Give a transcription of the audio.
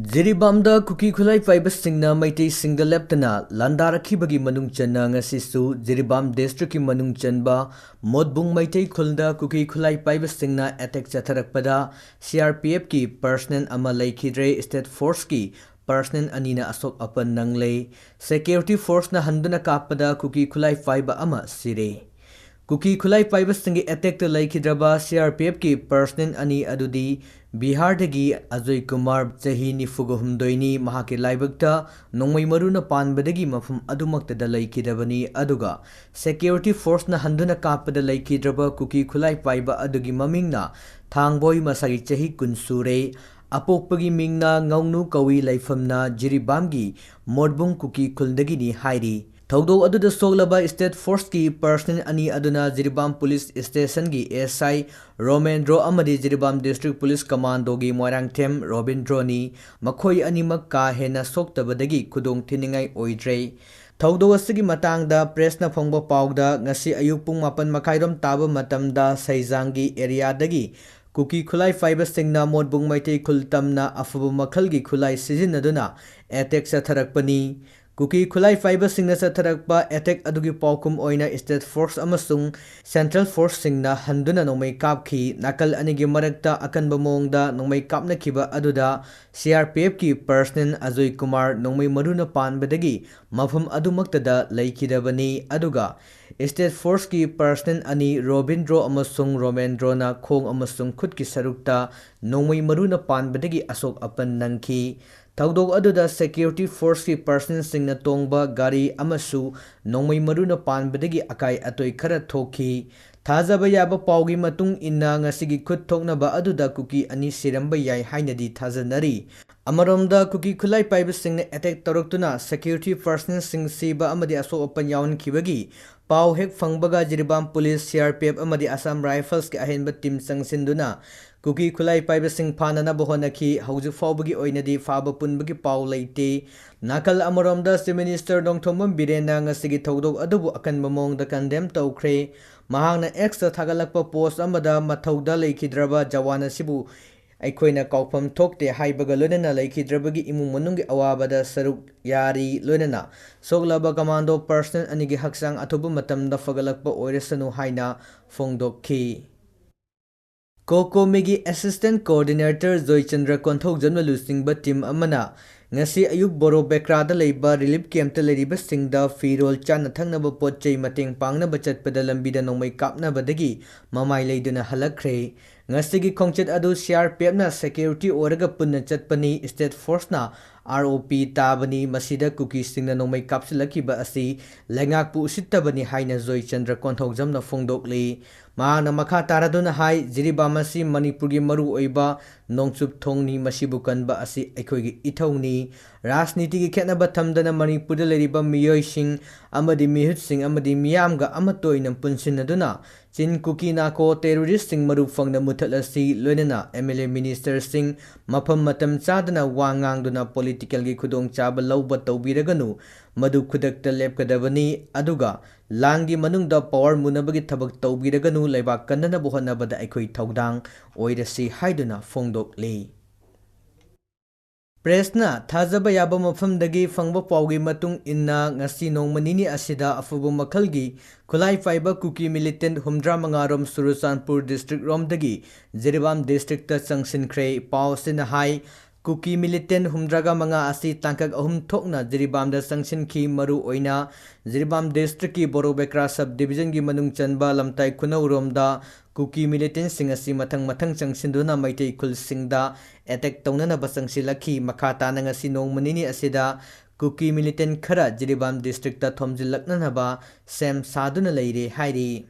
Jiribamda Kuki Khulai Fiber Singna Maiti Single Leptana Landarakibagi Manung Chana Ngasisu Jiribam District Manung Chanba Modbung Maiti Kulda Kuki Khulai Fiber Singna Attack Chatarakpada CRPF ki Personnel Amalai Kidre State Force ki Personnel Anina Asok Apan Nanglay Security Force na Handuna Kapada Kuki Khulai Fiber Ama Sire Kuki Khulai Fiber Singi Attack to Laikidraba CRPF ki Personnel Ani Adudi Bihar dagi Ajoy Kumar Chahi Nifugohumdoini Mahaki Laibakta Nongmai Maruna Panbadagi Mafum Adumakta da Laikidabani Aduga Security Force na Handuna Kapada Laikidraba Kuki Khulai Fiber Adugi Mamingna Thangboy Masagi Chahi Kunsure Apokpagi Mingna Ngaunu Kawi Laifamna Jiribamgi Modbung Kuki Kuldagini Hairi Thougdo aduda soglaba State Force ki Personnel ani aduna Jiribam Police Station gi SI Romendro amadi Jiribam District Police Commando gi Moirangthem Robindro ni makhoi animak ka hena soktabadagi khudong thiningai oidre Thougdo asigi matangda press na phongba pawda ngasi ayuk pung 8 makhairom taba matamda Saizangi area dagi Kuki Khulai Fiber Singna Modbung Maitei Khultamna afubu makhalgi khulai sizinaduna attack satharakpani Kuki Khulai Fiber Singna Satharakpa attack adugi paukum oina State Force amasung Central Force Singna handuna nongmai kapki nakal anigi marakta akanba mongda nongmai kapna kiba aduda CRPF ki Personnel Ajoy Kumar nongmai maruna panbadagi mafum adumaktada laikidabani aduga State Force ki Personnel ani Robindro amasung Romendro na khong amasung khutki sarukta nongmai maruna panbadagi asok apan nangki Thougdo aduda Security Force ki Personnel singna tongba gari amasu nongmai maruna panbadagi akai atoi khara thoki Thajaba yaba pawgi matung inna ngasigi khut thoknaba aduda Kuki ani siramba yai hainadi thajanari Amaromda Kuki Khulai Fiber Singna attack toroktuna Security Personnel sing siba amadi aso open yawan kibagi Pau hek fangbaga Jiribam Police CRPF amadi Assam Rifles ki ahenba team sangsinduna Kuki Khulai Fiber Sing Panana Bohonaki Hauju Fawbagi Oinadi Faba Punbagi Pau Laite Nakal Amaromda Si Minister Dongthomam Birena ngasigi Thougdo adubu akan mamong da condemn tawkhre Mahangna extra thagalakpa post amada mathauda laikidraba jawana sibu Aikoina kaupam thokte haibaga loinana laikidrabagi imung manunggi awabada saruk yari loinana soglaba commando Personnel anigi haksang athubu matamda fagalakpa oiresanu haina fongdokki Koko Megi Assistant Coordinator Joy Chandra Konthok Janma Lusingba Team Amana Ngasi Ayuk Boro Bekrada Leiba Relief Camp ta Leriba Singda Firol Chana Thangnaba Potchei Mateng Pangnaba Chatpada Lambida Nongmai Kapnabadagi Mamai Leiduna Halakre Ngasigi Khongchet adu CRPF na Security Oraga Punna Chatpani State Force na ROP tabani masida Kuki Singna Nongmai Kapsilakiba asi Lengakpu Usittabani haina Joy Chandra Konthok Jamna Fongdokli Mahana Makha Taraduna hai Jiribam asi Manipurgi Maru Oiba Nongchup Thongni Masibu Kanba asi Aikhoigi Ithongni Rajniti gi khetnaba thamdana Manipurda leriba miyoi sing amadi mihut sing amadi miyamga amatoina punsinaduna Chin Kuki nako terrorist sing maru fangna muthalasi loinana MLA minister sing mafam matam chadana wangangduna political gi khudong chaba lawba tawbiraganu madu khudakta lepkadabani aduga langi manungda power munabagi thabak tawbiraganu leibak kannana bohanabada aikhoi thaudang oirasi haiduna fongdokli Presna Thajaba Yaba Mafamdagi Fangba Pawgi Matung Inna Ngasi Nongmanini Asida Afubu Makhalgi Khulai Fiber Kuki Militant Humdra Mangarom Surusanpur District Romdagi Jiribam District ta changkhre Pau Sina Hai Kuki Militant Humdraga Manga Asi Tangkak Ahum Thokna Jiribam da Sangsin Ki Maru Oina Jiribam District ki Borobekra Subdivision gi Manung Chanba Lamtai Khunau Romda Kuki Militant Singasi Mathang Changsinduna Maitei Khul Singda attack taunana basangsilaki makata na ngasi nongmanini asida Kuki Militant khara Jiribam District ta thomjilaknanaba sem saduna leire hairi